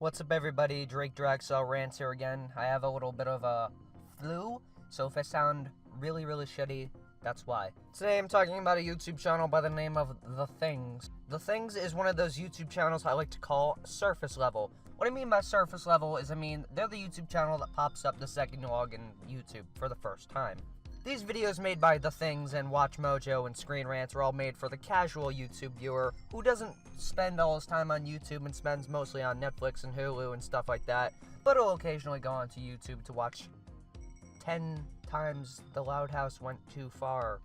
What's up, everybody? Drake Dragcell Rants here again. I have a little bit of a flu, so if I sound really shitty, that's why. Today I'm talking about a YouTube channel by the name of The Things. The Things is one of those YouTube channels I like to call surface level. What I mean by surface level is, they're the YouTube channel that pops up the second you log in YouTube for the first time. These videos made by The Things and Watch Mojo and Screen Rants are all made for the casual YouTube viewer who doesn't spend all his time on YouTube and spends mostly on Netflix and Hulu and stuff like that, but will occasionally go onto YouTube to watch 10 times The Loud House Went Too Far.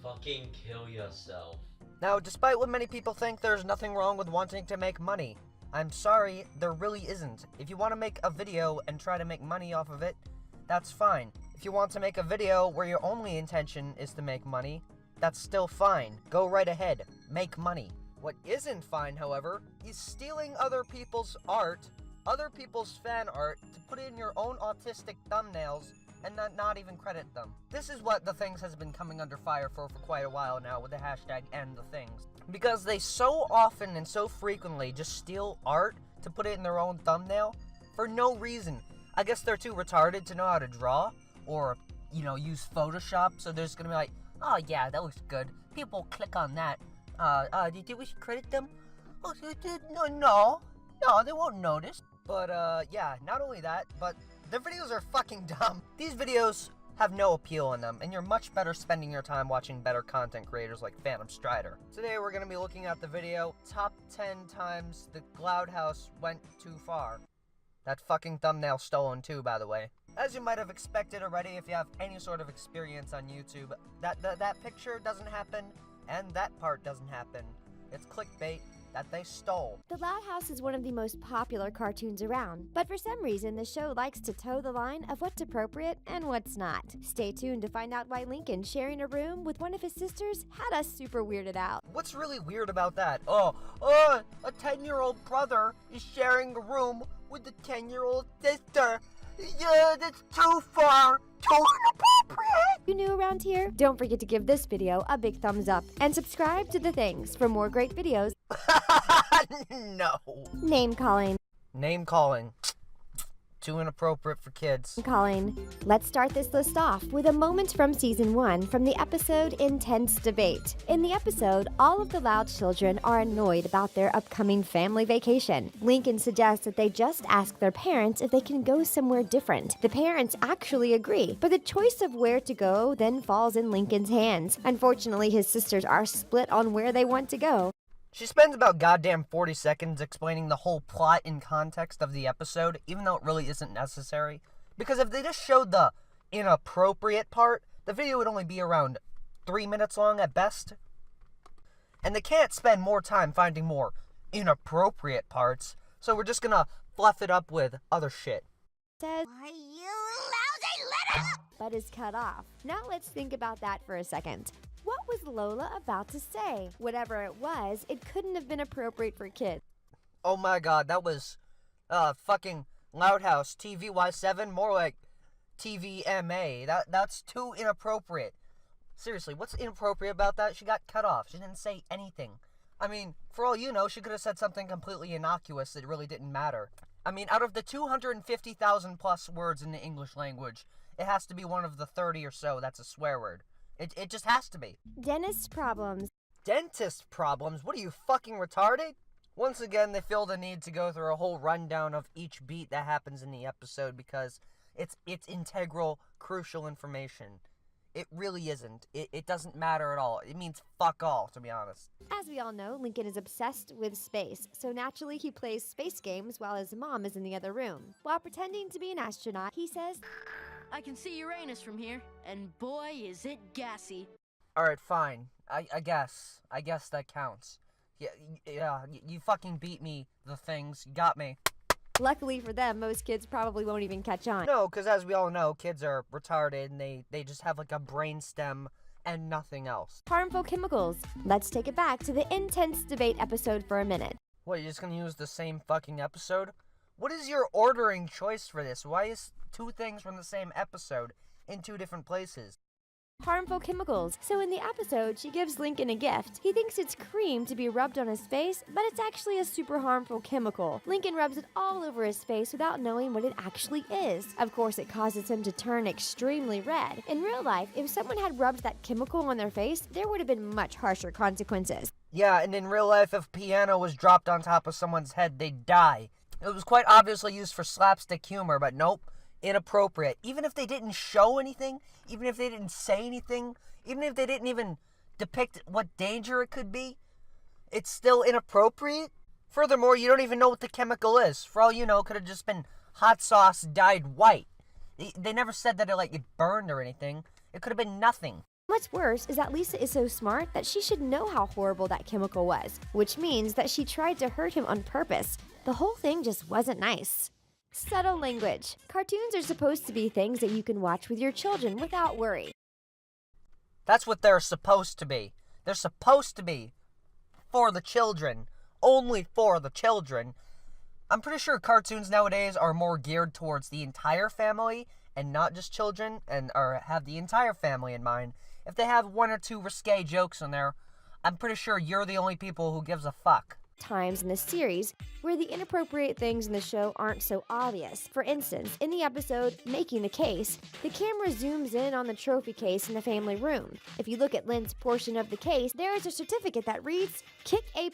Fucking kill yourself. Now, despite what many people think, there's nothing wrong with wanting to make money. I'm sorry, there really isn't. If you want to make a video and try to make money off of it, that's fine. If you want to make a video where your only intention is to make money, that's still fine. Go right ahead. Make money. What isn't fine, however, is stealing other people's art, other people's fan art, to put in your own autistic thumbnails and not even credit them. This is what The Things has been coming under fire for quite a while now with the hashtag #EndTheThings. Because they so often and so frequently just steal art to put it in their own thumbnail for no reason. I guess they're too retarded to know how to draw, or, use Photoshop, so they're just gonna be like, oh yeah, that looks good. People click on that. Did we credit them? Oh, no, they won't notice. But, yeah, not only that, but their videos are fucking dumb. These videos have no appeal in them, and you're much better spending your time watching better content creators like Phantom Strider. Today we're gonna be looking at the video, Top 10 Times the Loud House Went Too Far. That fucking thumbnail stolen too, by the way. As you might have expected already if you have any sort of experience on YouTube, that picture doesn't happen, and that part doesn't happen. It's clickbait that they stole. The Loud House is one of the most popular cartoons around, but for some reason the show likes to toe the line of what's appropriate and what's not. Stay tuned to find out why Lincoln sharing a room with one of his sisters had us super weirded out. What's really weird about that? A 10-year-old brother is sharing a room with a 10-year-old sister. Yeah, that's too far, too inappropriate. If you're new around here, don't forget to give this video a big thumbs up and subscribe to The Things for more great videos. No. Name calling. Name calling. Too inappropriate for kids. Let's start this list off with a moment from season 1 from the episode Intense Debate. In the episode, all of the Loud children are annoyed about their upcoming family vacation. Lincoln suggests that they just ask their parents if they can go somewhere different. The parents actually agree, but the choice of where to go then falls in Lincoln's hands. Unfortunately, his sisters are split on where they want to go. She spends about goddamn 40 seconds explaining the whole plot and context of the episode, even though it really isn't necessary. Because if they just showed the inappropriate part, the video would only be around 3 minutes long at best. And they can't spend more time finding more inappropriate parts, so we're just gonna fluff it up with other shit. Says, "Why, you lousy little..." But is cut off. Now let's think about that for a second. What was Lola about to say? Whatever it was, it couldn't have been appropriate for kids. Oh my god, that was, fucking Loud House TVY7, more like TVMA. That's too inappropriate. Seriously, what's inappropriate about that? She got cut off. She didn't say anything. For all you know, she could have said something completely innocuous that really didn't matter. Out of the 250,000 plus words in the English language, it has to be one of the 30 or so that's a swear word. It just has to be. Dentist problems. Dentist problems? What are you, fucking retarded? Once again, they feel the need to go through a whole rundown of each beat that happens in the episode because it's integral, crucial information. It really isn't. It doesn't matter at all. It means fuck all, to be honest. As we all know, Lincoln is obsessed with space, so naturally he plays space games while his mom is in the other room. While pretending to be an astronaut, he says, "I can see Uranus from here, and boy, is it gassy." Alright, fine. I guess. I guess that counts. Yeah, you fucking beat me, The Things. You got me. Luckily for them, most kids probably won't even catch on. No, because as we all know, kids are retarded and they just have like a brain stem and nothing else. Harmful chemicals. Let's take it back to the Intense Debate episode for a minute. What, you're just gonna use the same fucking episode? What is your ordering choice for this? Why is 2 things from the same episode in 2 different places? harmful chemicals. So in the episode, she gives Lincoln a gift. He thinks it's cream to be rubbed on his face, but it's actually a super harmful chemical. Lincoln rubs it all over his face without knowing what it actually is. Of course, it causes him to turn extremely red. In real life, if someone had rubbed that chemical on their face, there would have been much harsher consequences. Yeah, and in real life, if a piano was dropped on top of someone's head, they'd die. It was quite obviously used for slapstick humor, but nope. Inappropriate. Even if they didn't show anything, even if they didn't say anything, even if they didn't even depict what danger it could be, it's still inappropriate. Furthermore, you don't even know what the chemical is. For all you know, it could have just been hot sauce dyed white. They never said that it burned or anything. It could have been nothing. What's worse is that Lisa is so smart that she should know how horrible that chemical was, which means that she tried to hurt him on purpose. The whole thing just wasn't nice. Subtle language. Cartoons are supposed to be things that you can watch with your children without worry. That's what they're supposed to be. They're supposed to be for the children. Only for the children. I'm pretty sure cartoons nowadays are more geared towards the entire family and not just children, or have the entire family in mind. If they have one or two risque jokes in there, I'm pretty sure you're the only people who gives a fuck. Times in the series where the inappropriate things in the show aren't so obvious. For instance, in the episode Making the Case, the camera zooms in on the trophy case in the family room. If you look at Lynn's portion of the case, there is a certificate that reads, Kick A+.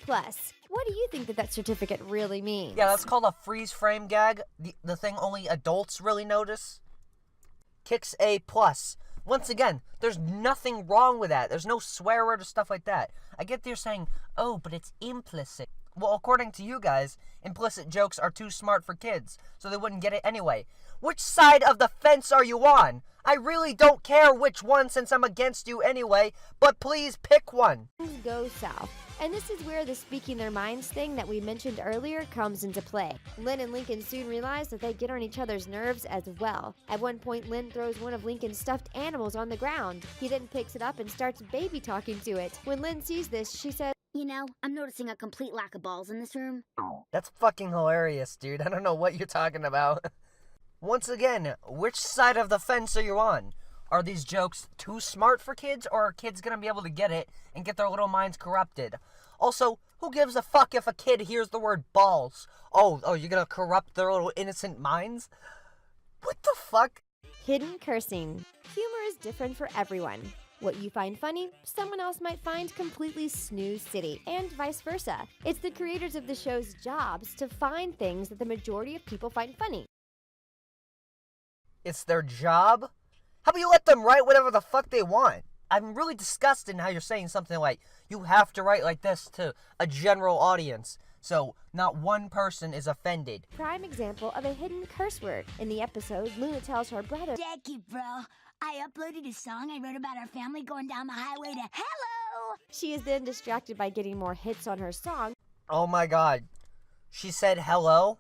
What do you think that certificate really means? Yeah, that's called a freeze frame gag. The thing only adults really notice. Kicks A+. Once again, there's nothing wrong with that. There's no swear word or stuff like that. I get they're saying, oh, but it's implicit. Well, according to you guys, implicit jokes are too smart for kids, so they wouldn't get it anyway. Which side of the fence are you on? I really don't care which one since I'm against you anyway, but please pick one. Things go south. And this is where the speaking their minds thing that we mentioned earlier comes into play. Lynn and Lincoln soon realize that they get on each other's nerves as well. At one point, Lynn throws one of Lincoln's stuffed animals on the ground. He then picks it up and starts baby talking to it. When Lynn sees this, she says, You know, I'm noticing a complete lack of balls in this room. That's fucking hilarious, dude. I don't know what you're talking about. Once again, which side of the fence are you on? Are these jokes too smart for kids, or are kids gonna be able to get it and get their little minds corrupted? Also, who gives a fuck if a kid hears the word balls? Oh, you're gonna corrupt their little innocent minds? What the fuck? Hidden cursing. Humor is different for everyone. What you find funny, someone else might find completely snooze city, and vice versa. It's the creators of the show's jobs to find things that the majority of people find funny. It's their job? How about you let them write whatever the fuck they want? I'm really disgusted in how you're saying something like, you have to write like this to a general audience, so not one person is offended. Prime example of a hidden curse word. In the episode, Luna tells her brother, Jackie, bro, I uploaded a song I wrote about our family going down the highway to hello. She is then distracted by getting more hits on her song. Oh my god. She said hello?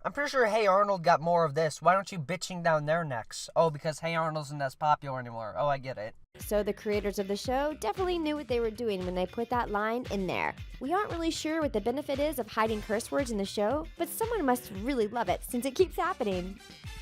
I'm pretty sure Hey Arnold got more of this. Why don't you bitching down their necks? Oh, because Hey Arnold isn't as popular anymore. Oh, I get it. So the creators of the show definitely knew what they were doing when they put that line in there. We aren't really sure what the benefit is of hiding curse words in the show, but someone must really love it since it keeps happening.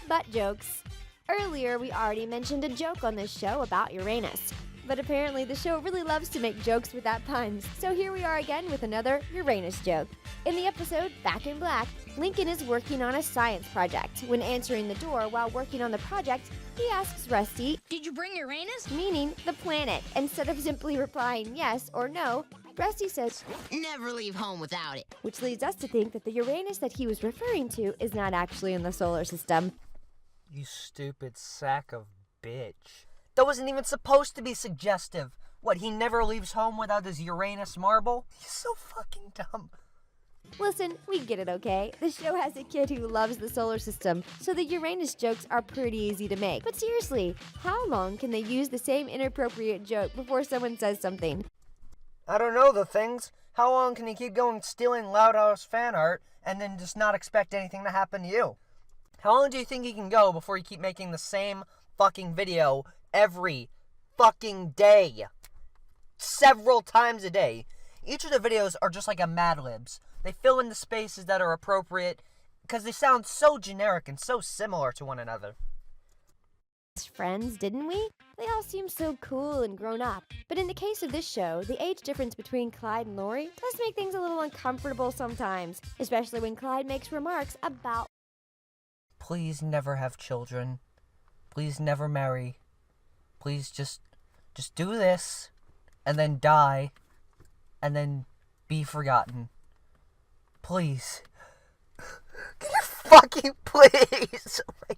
Butt jokes. Earlier, we already mentioned a joke on this show about Uranus. But apparently the show really loves to make jokes without puns. So here we are again with another Uranus joke. In the episode Back in Black, Lincoln is working on a science project. When answering the door while working on the project, he asks Rusty, Did you bring Uranus? meaning the planet. Instead of simply replying yes or no, Rusty says, Never leave home without it. which leads us to think that the Uranus that he was referring to is not actually in the solar system. You stupid sack of bitch. That wasn't even supposed to be suggestive. What, he never leaves home without his Uranus marble? He's so fucking dumb. Listen, we get it, okay? The show has a kid who loves the solar system, so the Uranus jokes are pretty easy to make. But seriously, how long can they use the same inappropriate joke before someone says something? I don't know the things. How long can you keep going stealing Loud House fan art and then just not expect anything to happen to you? How long do you think you can go before you keep making the same fucking video every fucking day? Several times a day. Each of the videos are just like a Mad Libs. They fill in the spaces that are appropriate because they sound so generic and so similar to one another. Friends, didn't we? They all seem so cool and grown up. But in the case of this show, the age difference between Clyde and Lori does make things a little uncomfortable sometimes, especially when Clyde makes remarks about Please never have children. Please never marry. Please just do this, and then die, and then be forgotten. Please. Can you fucking please? Oh my